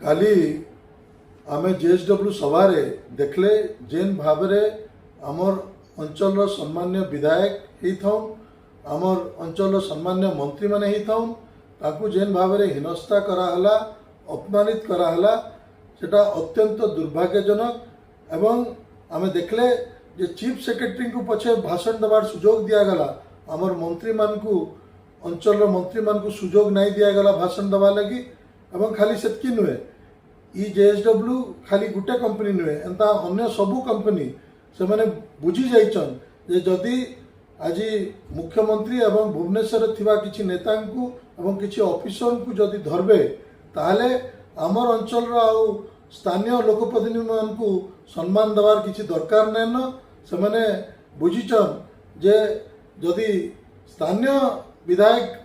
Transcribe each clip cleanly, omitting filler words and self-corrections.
काली आमे जेएसडब्ल्यू सभारे देखले जेन भावरे आमर अंचल सम्मान्य विधायक होता आमर अंचल सम्मान्य मंत्री माने होता जेन भावरे हिनस्ता कराहला अपमानित कराहला सेटा अत्यंत दुर्भाग्यजनक। एवं आमे देखले जे चीफ सेक्रेटरी को पछे भाषण देवार सुजोग दिया गला आमर मंत्री मानकू अंचल मंत्री मानकू सुजोग नहीं दिया गला भाषण देवा लगी। एवं खाली सेतकी नुहे ई जेएसडब्ल्यू खाली गुटे कंपनी नुहे एंता अन्य सबू कंपनी से माने बुझी जाइछन जे जदि आज मुख्यमंत्री एवं भुवनेश्वर थिबा किछि नेतांकू एवं किछि ऑफिसर को जदि धरबे ताहले आमर अंचल आउ स्थानीय लोकप्रतिनिधि मानकू सम्मान देवार किछि दरकार नै न। से माने बुझिछन जे जदि स्थानीय विधायक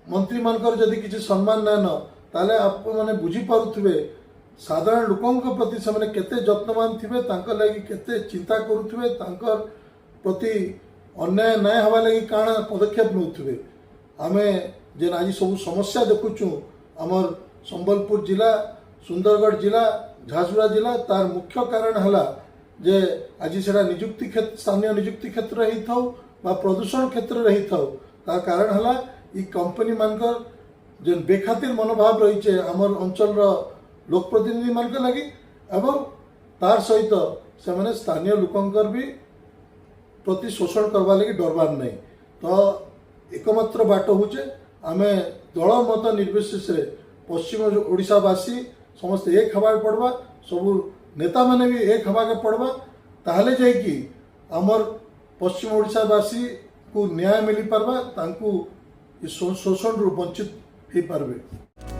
मंत्री मानकर जदि किछि सम्मान नै न ताले आप माने बुझी पारुथिबे साधारण लोकंक प्रति से माने केते यत्नवान थिबे तांकर लागि केते चिंता करुथिबे तांकर प्रति अन्याय नाय हवा लगी काण पदक्षेप नौथिबे। आमे जेन आज सब समस्या देखुचु आमर संबलपुर जिला सुंदरगढ़ जिला झारसुगुड़ा जिला तार मुख्य कारण हला जे आज सेटा नियुक्ति क्षेत्र स्थानीय नियुक्ति क्षेत्र रही थाउ बा प्रदूषण क्षेत्र रही थाउ तार कारण हला ई कंपनी मानकर जेन बेखातिर मनोभाव रही छे आमर अंचल लोक प्रतिनिधि मानक लगी एवं तार सहित से माने स्थानीय लोकंकर भी प्रति शोषण करवा लगी डरबार नहीं। तो एकमात्र बाट होचे आमे दल मत निर्विशेष पश्चिम ओडिशावासी समस्त एक हवाक पड़वा सबू नेता माने भी एक हवाक पड़वा ताहले जाइकी आमर पश्चिम ओडिशावासी को न्याय मिली पारबा तांकू शोषण रु वंचित हो पारबे।